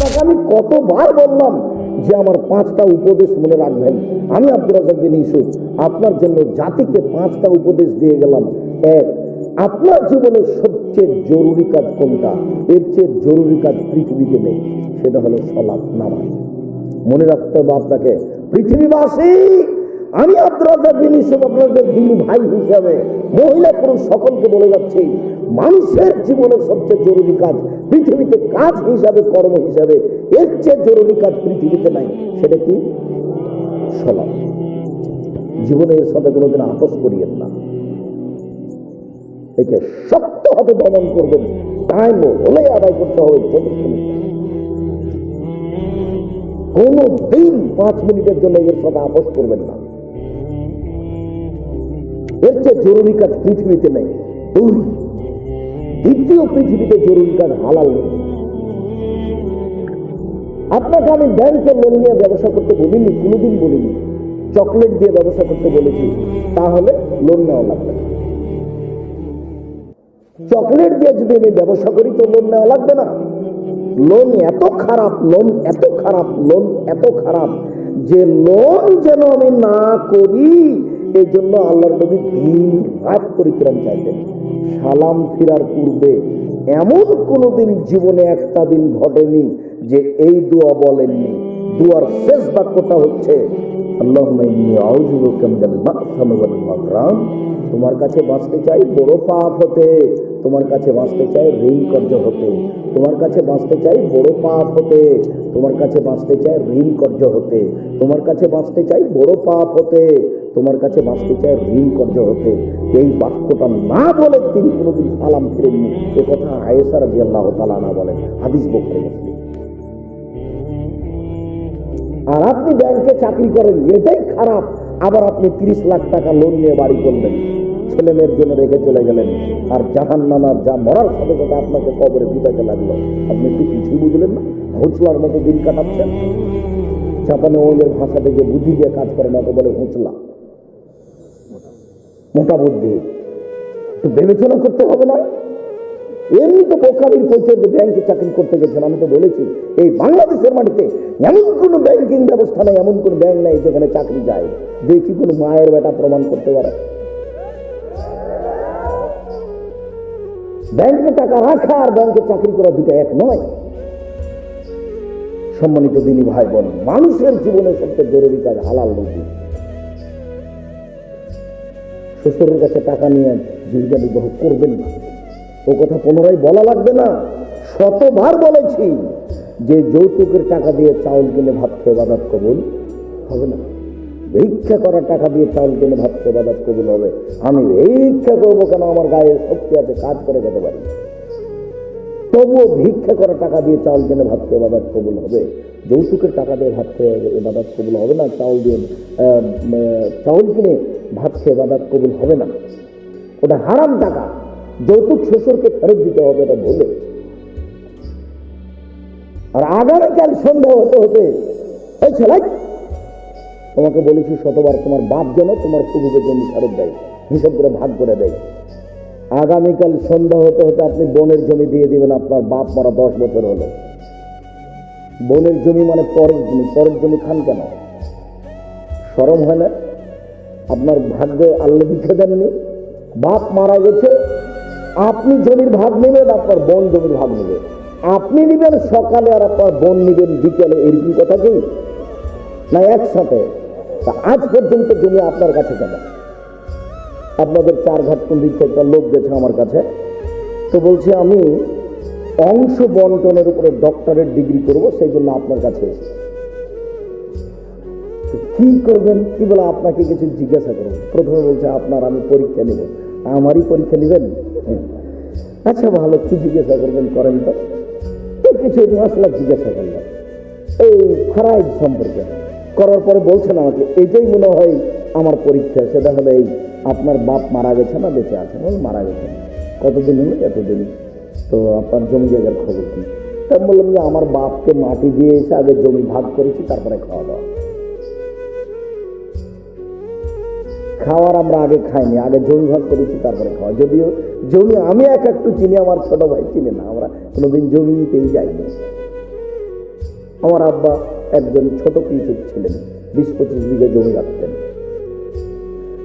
আপনাকে আমি কতবার বললাম যে আমার 5টা উপদেশ মনে রাখবেন। আমি আব্দুর রাজ্জাক বিন ইউসুফ আপনার জন্য জাতিকে 5টা উপদেশ দিয়ে গেলাম। এক, আপনার জীবনের সবচেয়ে জরুরি কাজ কোনটা? এর চেয়ে জরুরি কাজ পৃথিবীতে নেই, সেটা হলো সালাত, নামাজ। মনে রাখতে হবে আপনাকে। পৃথিবীবাসী, আমি আব্দুর রাজ্জাক বিন ইউসুফ আপনাদের দিনী ভাই হিসাবে মহিলা পুরুষ সকলকে বলে যাচ্ছি, মানুষের জীবনের সবচেয়ে জরুরি কাজ পৃথিবীতে, কাজ হিসাবে, কর্ম হিসাবে এর চেয়ে জরুরি কাজ পৃথিবীতে নাই। সেটা কি? সালাত। জীবনে এর সাথে কোনোদিন আপোষ করিয়েন না। একে শক্ত হাতে দমন করবেন, টাইম হলে আদায় করতে হবে। কোনো দিন 5 মিনিটের জন্য এর সাথে আপোষ করবেন না। এর চেয়ে জরুরি কাজ পৃথিবীতে নেই। দ্বিতীয় পৃথিবীতে জরুরি কাজ হালাল। আপনাকে আমি ব্যাংকে লোন নিয়ে ব্যবসা করতে বলিনি, কোনোদিন বলিনি। চকলেট দিয়ে ব্যবসা করতে বলেছি, তাহলে লোন নেওয়া লাগবে। চকলেট দিয়ে যদি আমি ব্যবসা করি তো লোন নেওয়া লাগবে না। লোন এত খারাপ, লোন এত খারাপ, লোন এত খারাপ যে লোন যেন আমি না করি, এই জন্য আল্লাহর নবী দিন রাত পরিত্রাণ চাইতেন। সালাম ফিরার পূর্বে এমন কোনোদিন জীবনে একটা দিন ঘটেনি যে এই দোয়া বলেননি। দোয়ার শেষ বাক্যটা হচ্ছে আল্লাহুম্মা ইন্নী আউযু বিকা মিনাল মা'সামি ওয়াল মাগরাম। তোমার কাছে বাঁচতে চাই বড় পাপ হতে, তোমার কাছে বাঁচতে চাই ঋণ কর্য হতে, তোমার কাছে বাঁচতে চাই বড় পাপ হতে, তোমার কাছে বাঁচতে চাই ঋণ কর্য হতে, তোমার কাছে বাঁচতে চাই বড় পাপ হতে, তোমার কাছে বাঁচতে চাই ঋণ কর্য হতে। এই বাক্যটা না বলে তিনি কোনোদিন সালাম ফিরেননি। এ কথা আয়েশা রাদিয়াল্লাহু তাআলা আনহা বলেন, হাদিস বুখারী মুসলিম। আর আপনি ব্যাংকে চাকরি করেন, এটাই খারাপ। আবার আপনি 30 লাখ টাকা লোন নিয়ে বাড়ি করলেন, ছেলে মেয়ের জন্য রেখে চলে গেলেন, আর জাহান্নামার যা মরার সাথে সাথে আপনাকে কবরে বিতাতে লাগলো। আপনি কি কিছুই বুঝলেন না? হোঁচলার মতো দিন কাটাচ্ছেন। জাপানে ওদের ভাষা থেকে বুদ্ধি দিয়ে কাজ করে না, তো বলে হোঁচলা, মোটা বুদ্ধি। তো বিবেচনা করতে হবে না? এমনি তো বোকারির পরিচয় ব্যাংকে চাকরি করতে গেছেন। আমি তো বলেছি এই বাংলাদেশের মাটিতে এমন কোন ব্যাংকিং ব্যবস্থা নেই, এমন কোন ব্যাংক নেই যেখানে চাকরি যায়। দেখি কোন মায়ের বেটা প্রমাণ করতে পারে। ব্যাংকে টাকা রাখা আর ব্যাংকে চাকরি করা দুটো এক নয়। সম্মানিত দিনী ভাই বোন, মানুষের জীবনে সবচেয়ে জরুরি কাজ হালাল রুজি। শ্বশুরের কাছে টাকা নিয়ে জীবিকা নির্বাহ করবেন না, ও কথা পুনরায় বলা লাগবে না। শতবার বলেছি যে যৌতুকের টাকা দিয়ে চাউল কিনে ভাত খেয়ে ইবাদত কবুল হবে না। ভিক্ষা করার টাকা দিয়ে চাউল কিনে ভাত খেয়ে ইবাদত কবুল হবে। আমি ভিক্ষা করবো কেন? আমার গায়ে শক্তি আছে, কাজ করে যেতে পারি। তবুও ভিক্ষা করার টাকা দিয়ে চাউল কিনে ভাত খেয়ে ইবাদত কবুল হবে। যৌতুকের টাকা দিয়ে ভাত খেয়ে ইবাদত কবুল হবে না। চাউল কিনে ভাত খেয়ে ইবাদত কবুল হবে না। ওটা হারাম টাকা। যৌতুক শ্বশুরকে ফেরত দিতে হবে, এটা বলে। আর আগামীকাল সন্ধ্যা হতে হতে এই ছেলে, তোমাকে বলেছি শতবার, তোমার বাপ যেন তোমার ফুফুকে জমি ফেরত দেয়, হিসাব করে ভাগ করে দেয়। আগামীকাল সন্ধ্যা হতে হতে আপনি বোনের জমি দিয়ে দিবেন। আপনার বাপ মারা 10 বছর হলো। বোনের জমি মানে পরের জমি। পরের জমি খান কেন? শরম হয় না? আপনার ভাগ্য আল্লাহ লিখে দেননি? বাপ মারা গেছে, আপনি জমির ভাগ নেবেন, আপনার বোন জমির ভাগ নেবে। আপনি নিবেন সকালে আর আপনার বোন নিবেন বিকেলে, এরকম কথা কি না? একসাথে। তা আজ পর্যন্ত জমি আপনার কাছে কেন? আপনাদের 4 ঘাট কোন দিক থেকে একটা লোক গেছে আমার কাছে, তো বলছে আমি অংশ বন্টনের উপরে ডক্টরেট ডিগ্রি করব, সেই জন্য আপনার কাছে এসেছি। কি করবেন? কি বলে আপনাকে কিছু জিজ্ঞাসা করবো। প্রথমে বলছে আপনার আমি পরীক্ষা নেব। আমারই পরীক্ষা নেবেন? আচ্ছা ভালো, কি জিজ্ঞাসা করবেন করেন তো। কিছু মশলা জিজ্ঞাসা করলাম এই ফ্রাইড সম্পর্কে। করার পরে বলছেন আমাকে এইটাই মনে হয় আমার পরীক্ষা। সেটা হলো এই, আপনার বাপ মারা গেছে না বেঁচে আছে? মারা গেছে। কতদিন হলো? এতদিন। তো আপনার জমি জায়গার খবর কি? তা বললাম যে আমার বাপকে মাটি দিয়ে এসে আগে জমি ভাগ করেছি, তারপরে খাওয়া দাওয়া। খাওয়ার আমরা আগে খাইনি, আগে জমি ভাগ করেছি তারপরে খাওয়া। যদিও জমি আমি একটু চিনি, আমার ছোট ভাই চিনে না। আমরা কোনোদিন জমিতেই যাইনি। আমার আব্বা একজন ছোট কৃষক ছিলেন, 20-25 বিঘা জমি রাখতেন।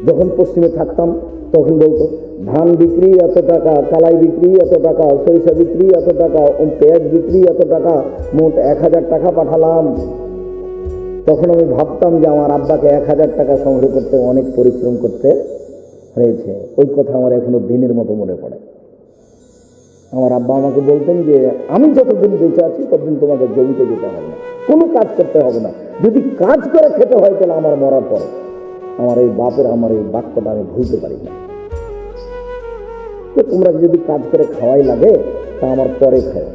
যখন পশ্চিমে থাকতাম তখন বলতো ধান বিক্রি এত টাকা, কালাই বিক্রি এত টাকা, সরিষা বিক্রি এত টাকা, পেঁয়াজ বিক্রি এত টাকা, মোট 1000 টাকা পাঠালাম। তখন আমি ভাবতাম যে আমার আব্বাকে 1000 টাকা সংগ্রহ করতে অনেক পরিশ্রম করতে হয়েছে। ওই কথা আমার এখনো দিনের মতো মনে পড়ে। আমার আব্বা আমাকে বলতেন যে আমি যতদিন বেঁচে আছি ততদিন তোমাকে জমিতে যেতে হবে না, কোনো কাজ করতে হবে না, যদি কাজ করে খেতে হয় তাহলে আমার মরার পরে। আমার এই বাপের আমার এই বাক্যটা আমি ভুলতে পারি না। তোমরা যদি কাজ করে খাওয়াই লাগে তা আমার পরে খাও,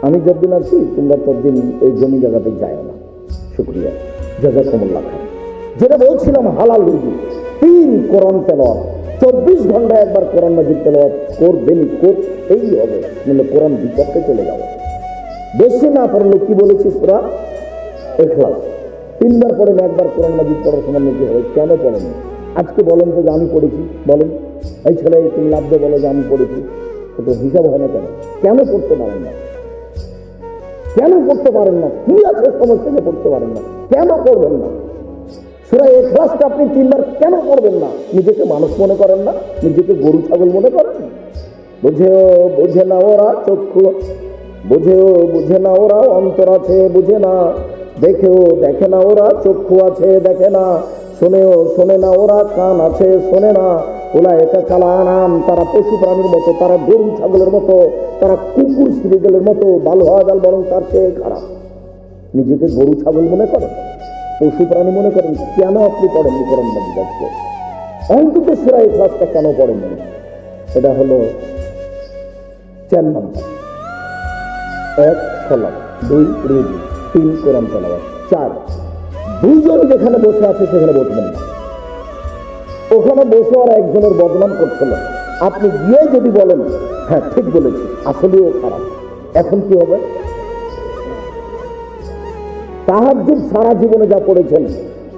আমি যতদিন আছি তোমরা ততদিন এই জমি জায়গাতে যায় না। শুক্রিয়া, জাযাকুমুল্লাহ খায়। যেটা বলছিলাম হালাল রুজি, 3 কোরআন তেলাওয়াত, 24 ঘন্টা একবার কোরআন মাজিদ তেলাওয়াত করবেনই, করতেই হবে, মানে কোরআন বিপক্ষে চলে যাবে। বেশি না পড়লো কি বলেছি সূরা ইখলাস 3 বার পড়েন, একবার কোরআন মাজিদ পড়ার সময় নাকি হবে। কেন পড়েন? আজকে বলেন তো যে আমি পড়েছি, বলেন এই ছেলে তুমি লাভ দিয়ে বলো যে আমি পড়েছি, তো হিসাব হয় না। কেন কেন পড়তে পারেন না? কেন পড়তে পারেন না? কি আছে সমস্যা যে পড়তে পারেন না? কেন পড়বেন না? সূরা ইখলাসটা আপনি 3 বার কেন পড়বেন না? নিজেকে মানুষ মনে করেন না? নিজেকে গরু ছাগল মনে করেন? বুঝেও বুঝে না ওরা চক্ষু, বুঝেও বুঝে না ওরা অন্তর আছে বুঝে না, দেখেও দেখে না ওরা চক্ষু আছে দেখে না, শোনেও শোনে না ওরা কান আছে শোনে না। উলাইকা কাল আনাম, তারা পশু প্রাণীর মতো, তারা গরু ছাগলের মতো, তারা কুকুর শ্রীগলের মতো, ভালো হওয়া যাল বরং তার চেয়ে খারাপ। নিজেকে গরু ছাগল মনে করেন, পশু প্রাণী মনে করেন? কেন আপনি পড়েননি কোরআন মাজিদ? আজকে অন্তত সূরা ইখলাসটা কেন পড়েননি? এটা হলো 4 নম্বর। 1 সালাত, 2 রুজু, 3 কোরআন তেলাওয়াত, 4 দুইজন যেখানে বসে আছে সেখানে বসবেন না। ওখানে বসে আর একজনের বদনাম করছিল, আপনি গিয়ে যদি বলেন হ্যাঁ ঠিক বলেছি আসলেও খারাপ, এখন কি হবে? তাহাজ্জুদ সারা জীবনে যা পড়েছেন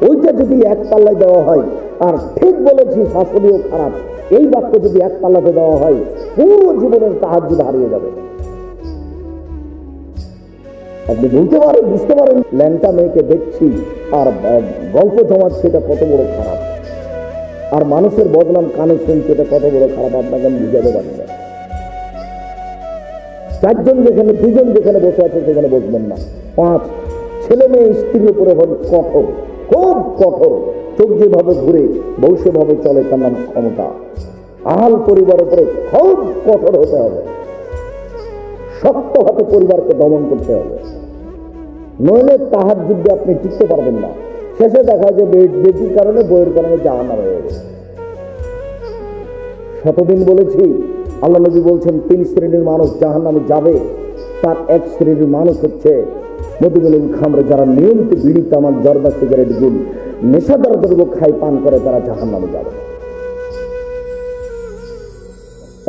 ওইটা যদি এক পাল্লায় দেওয়া হয়, আর ঠিক বলেছি আসলেও খারাপ এই বাক্য যদি এক পাল্লাতে দেওয়া হয়, পুরো জীবনের তাহাজ্জুদ হারিয়ে যাবে। আপনি বলতে পারেন, বুঝতে পারেন ল্যাংটা মেয়েকে দেখছি আর গল্প জমাচ্ছি, এটা কত বড় খারাপ, আর মানুষের বদনাম কানে শুনছে, এটা কত বড় খারাপ, আপনাকে আমি বুঝাতে পারি না। 4 জন যেখানে, 2 জন যেখানে বসে আছে সেখানে বসবেন না। 5 ছেলে মেয়ে স্ত্রীর উপরে কঠোর, খুব কঠোর, চোখ যেভাবে ঘুরে বউ সেভাবে চলে, তার নাম ক্ষমতা। আহাল পরিবার উপরে খুব কঠোর হতে হবে, শক্ত হাতে পরিবারকে দমন করতে হবে, নইলে তাহাজ্জুদে আপনি টিকতে পারবেন না। শেষে দেখা যায় বেটির কারণে, বইয়ের কারণে জাহান্নামে হয়ে গেছে। শতদিন বলেছি, আল্লাহ নবী বলছেন 3 শ্রেণীর মানুষ জাহান্নামে যাবে। তার 1 শ্রেণীর মানুষ হচ্ছে মধুমেলুল খামরে, যারা নিয়মিত বিড়ি তামাক জর্দা সিগারেট গুল নেশাদার দ্রব্য খায় পান করে, তারা জাহান্নামে যাবে।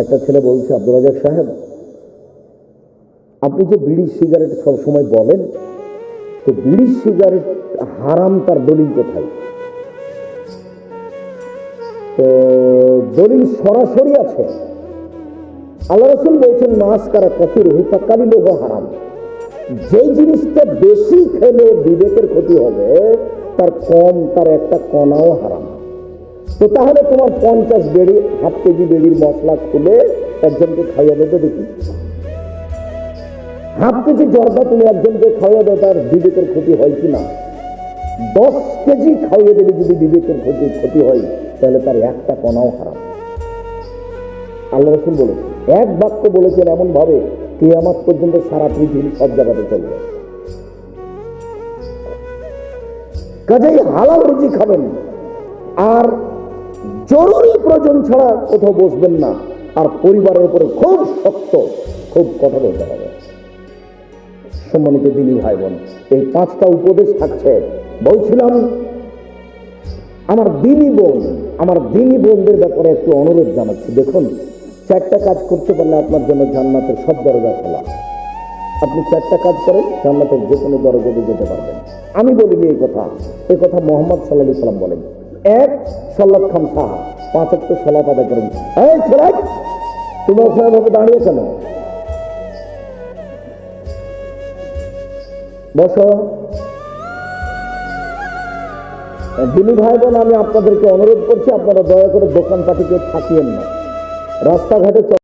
একটা ছেলে বলছে, আব্দুর রাজাক সাহেব আপনি যে বিড়ি সিগারেট সবসময় বলেন, তো বিড়ি সিগারেট হারাম তার দলিল কোথায়? তো দলিল সরাসরি আছে। আল্লাহ রাসূল বলছেন মাসকারা কাসির হুতাকালি লোহ হারাম, যেই জিনিসটা বেশি খেলে বিবেকের ক্ষতি হবে তার কম, তার একটা কণাও হারাম। তো তাহলে তোমার 50 বেড়ি, হাফ কেজি বেড়ির মশলা খুলে একজনকে খাইয়ে দেবে, দেখি হাফ কেজি জর্দা তুমি একজনকে খাইয়ে দেবে, তার বিবেকের ক্ষতি হয় কিনা? 10 কেজি খাইয়ে দেবে যদি বিবেকের ক্ষতি হয়, তাহলে তার একটা কণাও হারাম। আল্লাহ রাসূল বলেছেন, এক বাক্য বলেছেন এমন ভাবে কিয়ামত পর্যন্ত সারা পৃথিবী সব জায়গাতে চলবে। কাজেই হালাল রুজি খাবেন, আর জরুরি প্রয়োজন ছাড়া কোথাও বসবেন না, আর পরিবারের উপরে খুব শক্ত, খুব কঠোর হতে হবে। সম্মানিত দিনী ভাই বোন, এই 5টা উপদেশ থাকছে। বলছিলাম আমার দিনী বোনদের ব্যাপারে একটু অনুরোধ জানাচ্ছি। দেখুন, 4টা কাজ করতে পারলে আপনার জন্য জান্নাতের সব দরজা খোলা। আপনি 4টা কাজ করেন, জান্নাতের যে কোনো দরজা দিয়ে যেতে পারবেন। আমি বলিনি এই কথা মুহাম্মদ সাল্লাল্লাহু আলাইহি সাল্লাম বলেন। 1 সালাত খামসা, 5 ওয়াক্ত সালাত আদায় করুন। এই ছেলে, তুমি ওখানে দাঁড়িয়ে কেন? বসো। দিনী ভাই বোন, আমি আপনাদেরকে অনুরোধ করছি, আপনারা দয়া করে দোকানপাটিকে থাকিয়েন না, রাস্তাঘাটে